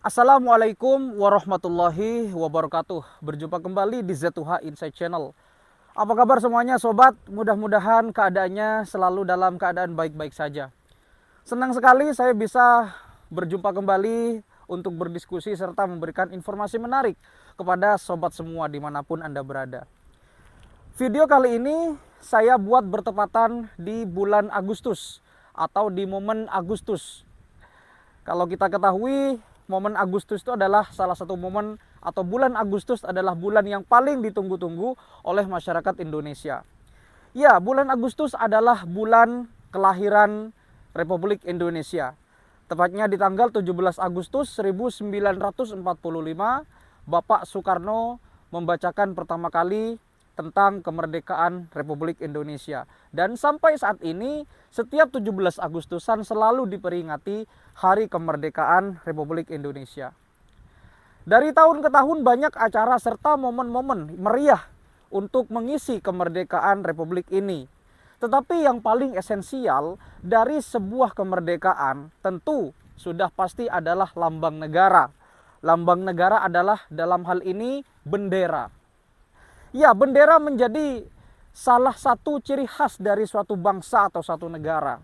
Assalamualaikum warahmatullahi wabarakatuh. Berjumpa kembali di Z2H Insight Channel. Apa kabar semuanya sobat? Mudah-mudahan keadaannya selalu dalam keadaan baik-baik saja. Senang sekali saya bisa berjumpa kembali untuk berdiskusi serta memberikan informasi menarik kepada sobat semua dimanapun Anda berada. Video kali ini saya buat bertepatan di bulan Agustus atau di momen Agustus. Kalau kita ketahui, momen Agustus itu adalah salah satu momen atau bulan Agustus adalah bulan yang paling ditunggu-tunggu oleh masyarakat Indonesia. Ya, bulan Agustus adalah bulan kelahiran Republik Indonesia. Tepatnya di tanggal 17 Agustus 1945, Bapak Soekarno membacakan pertama kali tentang kemerdekaan Republik Indonesia. Dan sampai saat ini, setiap 17 Agustusan selalu diperingati Hari Kemerdekaan Republik Indonesia. Dari tahun ke tahun banyak acara serta momen-momen meriah untuk mengisi kemerdekaan Republik ini. Tetapi yang paling esensial dari sebuah kemerdekaan tentu sudah pasti adalah lambang negara. Lambang negara adalah dalam hal ini bendera. Ya, bendera menjadi salah satu ciri khas dari suatu bangsa atau suatu negara.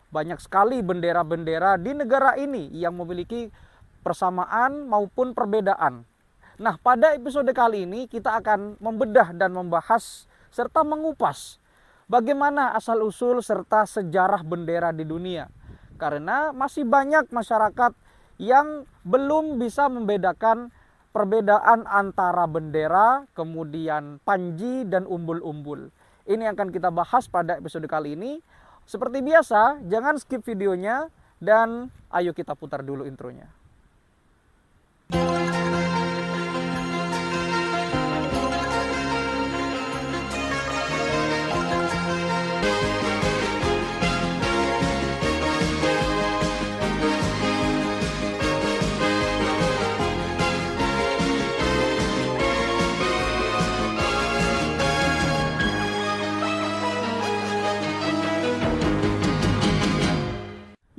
Banyak sekali bendera-bendera di negara ini yang memiliki persamaan maupun perbedaan. Nah, pada episode kali ini kita akan membedah dan membahas serta mengupas bagaimana asal-usul serta sejarah bendera di dunia. Karena masih banyak masyarakat yang belum bisa membedakan perbedaan antara bendera, kemudian panji, dan umbul-umbul. Ini yang akan kita bahas pada episode kali ini. Seperti biasa, jangan skip videonya, dan ayo kita putar dulu intronya.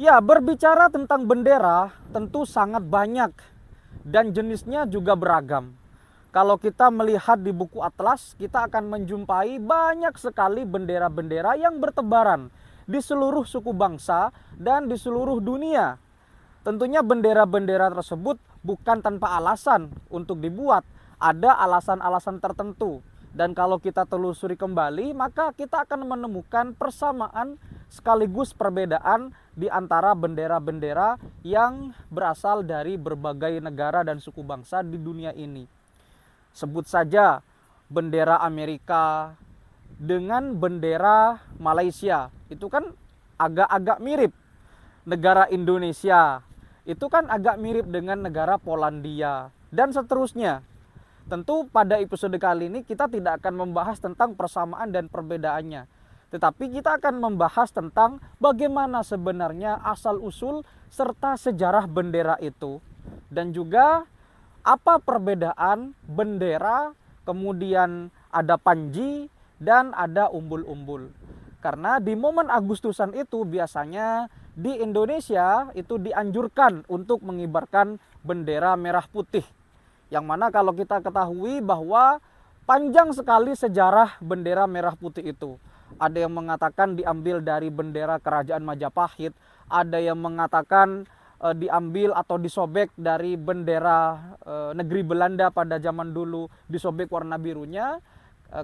Ya, berbicara tentang bendera tentu sangat banyak dan jenisnya juga beragam. Kalau kita melihat di buku atlas, kita akan menjumpai banyak sekali bendera-bendera yang bertebaran di seluruh suku bangsa dan di seluruh dunia. Tentunya bendera-bendera tersebut bukan tanpa alasan untuk dibuat, ada alasan-alasan tertentu. Dan kalau kita telusuri kembali, maka kita akan menemukan persamaan sekaligus perbedaan di antara bendera-bendera yang berasal dari berbagai negara dan suku bangsa di dunia ini. Sebut saja bendera Amerika dengan bendera Malaysia, itu kan agak-agak mirip. Negara Indonesia, itu kan agak mirip dengan negara Polandia, dan seterusnya. Tentu pada episode kali ini kita tidak akan membahas tentang persamaan dan perbedaannya. Tetapi kita akan membahas tentang bagaimana sebenarnya asal-usul serta sejarah bendera itu. Dan juga apa perbedaan bendera, kemudian ada panji, dan ada umbul-umbul. Karena di momen Agustusan itu biasanya di Indonesia itu dianjurkan untuk mengibarkan bendera merah putih. Yang mana kalau kita ketahui bahwa panjang sekali sejarah bendera merah putih itu. Ada yang mengatakan diambil dari bendera kerajaan Majapahit, ada yang mengatakan diambil atau disobek dari bendera negeri Belanda pada zaman dulu, disobek warna birunya,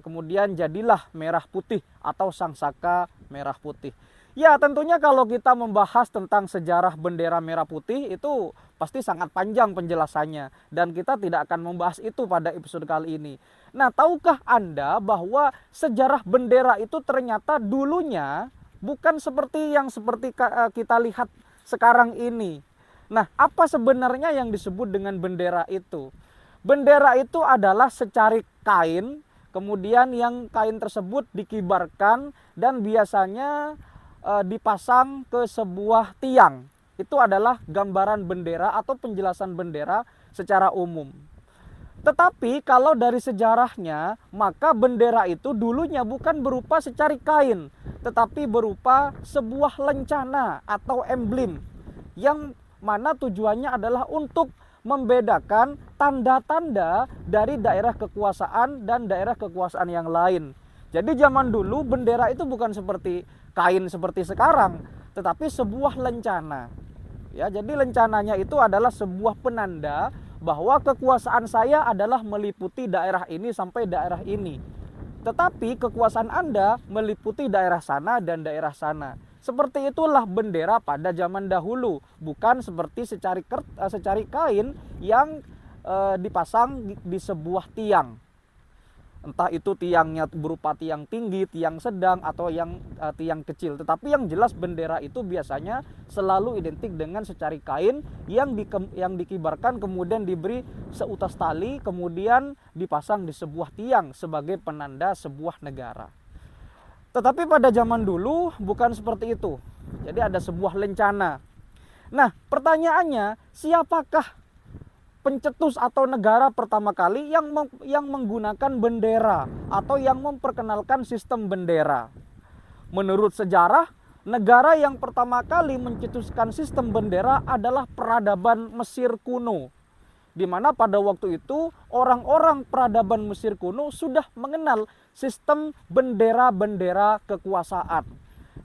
kemudian jadilah merah putih atau sangsaka merah putih. Ya, tentunya kalau kita membahas tentang sejarah bendera merah putih itu pasti sangat panjang penjelasannya, dan kita tidak akan membahas itu pada episode kali ini. Nah, tahukah Anda bahwa sejarah bendera itu ternyata dulunya bukan seperti yang kita lihat sekarang ini. Nah, apa sebenarnya yang disebut dengan bendera itu? Bendera itu adalah secarik kain, kemudian yang kain tersebut dikibarkan dan biasanya dipasang ke sebuah tiang. Itu adalah gambaran bendera atau penjelasan bendera secara umum. Tetapi kalau dari sejarahnya, maka bendera itu dulunya bukan berupa secarik kain, tetapi berupa sebuah lencana atau emblem yang mana tujuannya adalah untuk membedakan tanda-tanda dari daerah kekuasaan dan daerah kekuasaan yang lain. Jadi zaman dulu bendera itu bukan seperti kain seperti sekarang, tetapi sebuah lencana. Ya, jadi lencananya itu adalah sebuah penanda bahwa kekuasaan saya adalah meliputi daerah ini sampai daerah ini. Tetapi kekuasaan Anda meliputi daerah sana dan daerah sana. Seperti itulah bendera pada zaman dahulu, bukan seperti secari kain yang dipasang di sebuah tiang. Entah itu tiangnya berupa tiang tinggi, tiang sedang, atau yang tiang kecil. Tetapi yang jelas bendera itu biasanya selalu identik dengan secari kain yang dikibarkan, kemudian diberi seutas tali, kemudian dipasang di sebuah tiang sebagai penanda sebuah negara. Tetapi pada zaman dulu bukan seperti itu. Jadi ada sebuah lencana. Nah, pertanyaannya, siapakah pencetus atau negara pertama kali yang menggunakan bendera atau yang memperkenalkan sistem bendera? Menurut sejarah, negara yang pertama kali mencetuskan sistem bendera adalah peradaban Mesir kuno, di mana pada waktu itu orang-orang peradaban Mesir kuno sudah mengenal sistem bendera-bendera kekuasaan.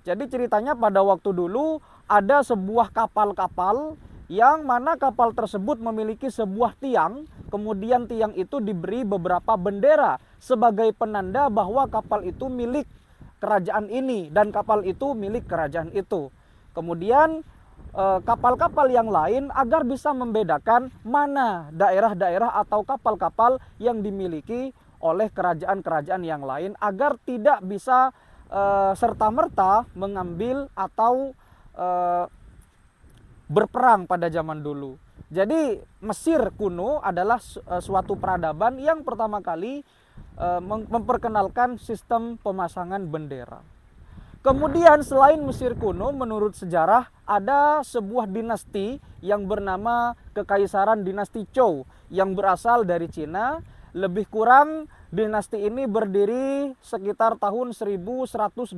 Jadi ceritanya pada waktu dulu ada sebuah kapal-kapal yang mana kapal tersebut memiliki sebuah tiang, kemudian tiang itu diberi beberapa bendera sebagai penanda bahwa kapal itu milik kerajaan ini dan kapal itu milik kerajaan itu. Kemudian kapal-kapal yang lain agar bisa membedakan mana daerah-daerah atau kapal-kapal yang dimiliki oleh kerajaan-kerajaan yang lain agar tidak bisa serta-merta mengambil atau berperang pada zaman dulu. Jadi Mesir kuno adalah suatu peradaban yang pertama kali memperkenalkan sistem pemasangan bendera. Kemudian selain Mesir kuno, menurut sejarah ada sebuah dinasti yang bernama Kekaisaran Dinasti Zhou yang berasal dari Cina. Lebih kurang dinasti ini berdiri sekitar tahun 1122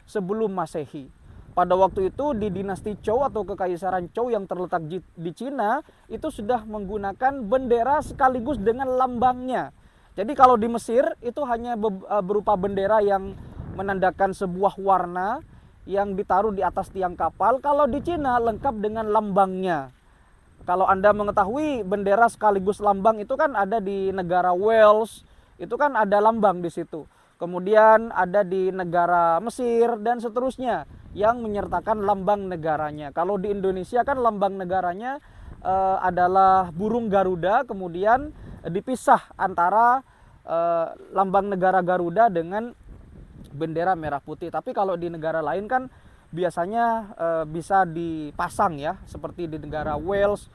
sebelum Masehi. Pada waktu itu di dinasti Zhou atau Kekaisaran Zhou yang terletak di Cina itu sudah menggunakan bendera sekaligus dengan lambangnya. Jadi kalau di Mesir itu hanya berupa bendera yang menandakan sebuah warna yang ditaruh di atas tiang kapal. Kalau di Cina lengkap dengan lambangnya. Kalau Anda mengetahui bendera sekaligus lambang itu kan ada di negara Wales, itu kan ada lambang di situ. Kemudian ada di negara Mesir dan seterusnya yang menyertakan lambang negaranya. Kalau di Indonesia kan lambang negaranya adalah burung Garuda, kemudian dipisah antara lambang negara Garuda dengan bendera merah putih. Tapi kalau di negara lain kan biasanya bisa dipasang ya, seperti di negara Wales,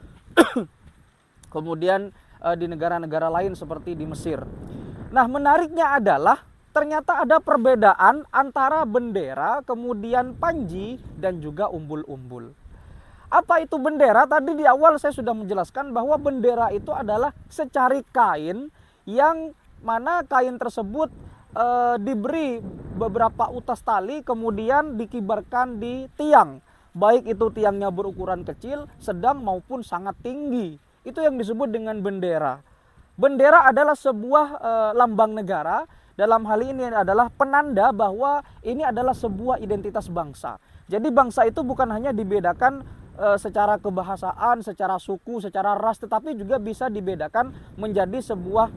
kemudian di negara-negara lain seperti di Mesir. Nah, menariknya adalah ternyata ada perbedaan antara bendera, kemudian panji, dan juga umbul-umbul. Apa itu bendera? Tadi di awal saya sudah menjelaskan bahwa bendera itu adalah secari kain yang mana kain tersebut diberi beberapa utas tali, kemudian dikibarkan di tiang. Baik itu tiangnya berukuran kecil, sedang maupun sangat tinggi. Itu yang disebut dengan bendera. Bendera adalah sebuah lambang negara. Dalam hal ini adalah penanda bahwa ini adalah sebuah identitas bangsa. Jadi bangsa itu bukan hanya dibedakan secara kebahasaan, secara suku, secara ras, tetapi juga bisa dibedakan menjadi sebuah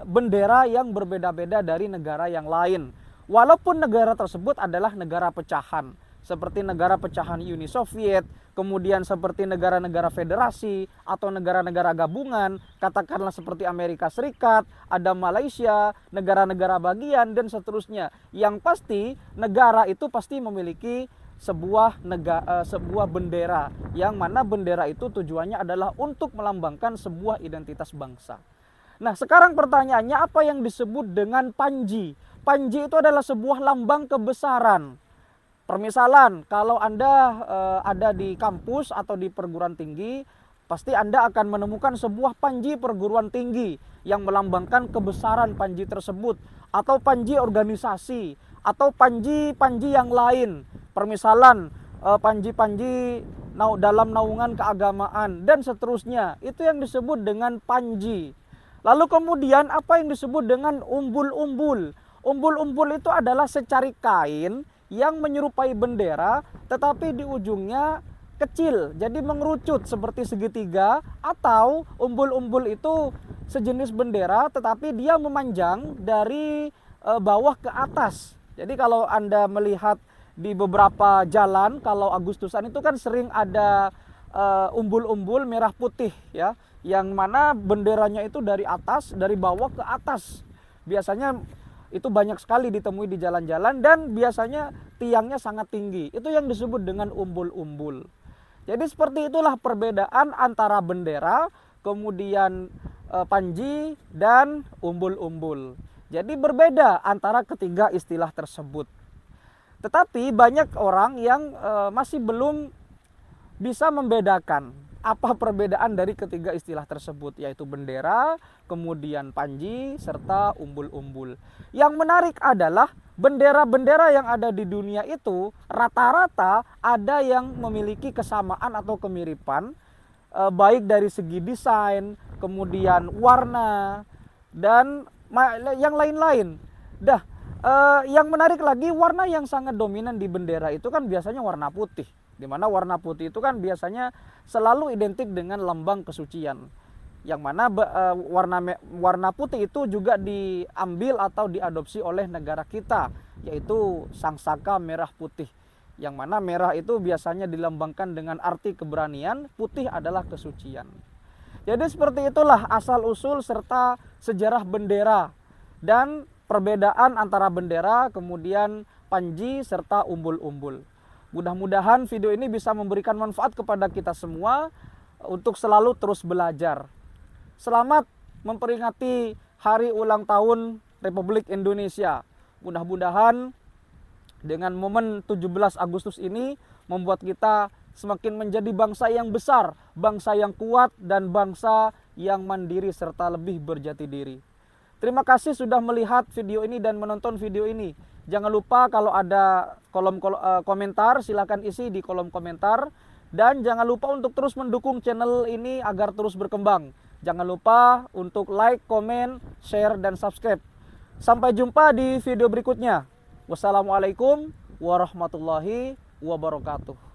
bendera yang berbeda-beda dari negara yang lain. Walaupun negara tersebut adalah negara pecahan, seperti negara pecahan Uni Soviet, kemudian seperti negara-negara federasi atau negara-negara gabungan, katakanlah seperti Amerika Serikat, ada Malaysia, negara-negara bagian, dan seterusnya. Yang pasti negara itu pasti memiliki sebuah bendera, yang mana bendera itu tujuannya adalah untuk melambangkan sebuah identitas bangsa. Nah, sekarang pertanyaannya, apa yang disebut dengan panji? Panji itu adalah sebuah lambang kebesaran. Permisalan, kalau Anda ada di kampus atau di perguruan tinggi, pasti Anda akan menemukan sebuah panji perguruan tinggi yang melambangkan kebesaran panji tersebut, atau panji organisasi, atau panji-panji yang lain. Permisalan, panji-panji dalam naungan keagamaan, dan seterusnya. Itu yang disebut dengan panji. Lalu kemudian apa yang disebut dengan umbul-umbul? Umbul-umbul itu adalah secari kain yang menyerupai bendera, tetapi di ujungnya kecil, jadi mengerucut seperti segitiga. Atau umbul-umbul itu sejenis bendera, tetapi dia memanjang dari bawah ke atas. Jadi kalau Anda melihat di beberapa jalan, kalau Agustusan itu kan sering ada umbul-umbul merah putih ya, yang mana benderanya itu dari atas, dari bawah ke atas. Biasanya itu banyak sekali ditemui di jalan-jalan, dan biasanya tiangnya sangat tinggi. Itu yang disebut dengan umbul-umbul. Jadi seperti itulah perbedaan antara bendera, kemudian panji, dan umbul-umbul. Jadi berbeda antara ketiga istilah tersebut. Tetapi banyak orang yang masih belum bisa membedakan apa perbedaan dari ketiga istilah tersebut, yaitu bendera, kemudian panji, serta umbul-umbul. Yang menarik adalah bendera-bendera yang ada di dunia itu rata-rata ada yang memiliki kesamaan atau kemiripan, baik dari segi desain, kemudian warna, dan yang lain-lain. Yang menarik lagi, warna yang sangat dominan di bendera itu kan biasanya warna putih. Di mana warna putih itu kan biasanya selalu identik dengan lambang kesucian. Yang mana warna putih itu juga diambil atau diadopsi oleh negara kita, yaitu sangsaka merah putih. Yang mana merah itu biasanya dilambangkan dengan arti keberanian, putih adalah kesucian. Jadi seperti itulah asal-usul serta sejarah bendera dan perbedaan antara bendera, kemudian panji, serta umbul-umbul. Mudah-mudahan video ini bisa memberikan manfaat kepada kita semua untuk selalu terus belajar. Selamat memperingati Hari Ulang Tahun Republik Indonesia. Mudah-mudahan dengan momen 17 Agustus ini membuat kita semakin menjadi bangsa yang besar, bangsa yang kuat, dan bangsa yang mandiri serta lebih berjati diri. Terima kasih sudah melihat video ini dan menonton video ini. Jangan lupa kalau ada kolom komentar, silakan isi di kolom komentar. Dan jangan lupa untuk terus mendukung channel ini agar terus berkembang. Jangan lupa untuk like, komen, share, dan subscribe. Sampai jumpa di video berikutnya. Wassalamualaikum warahmatullahi wabarakatuh.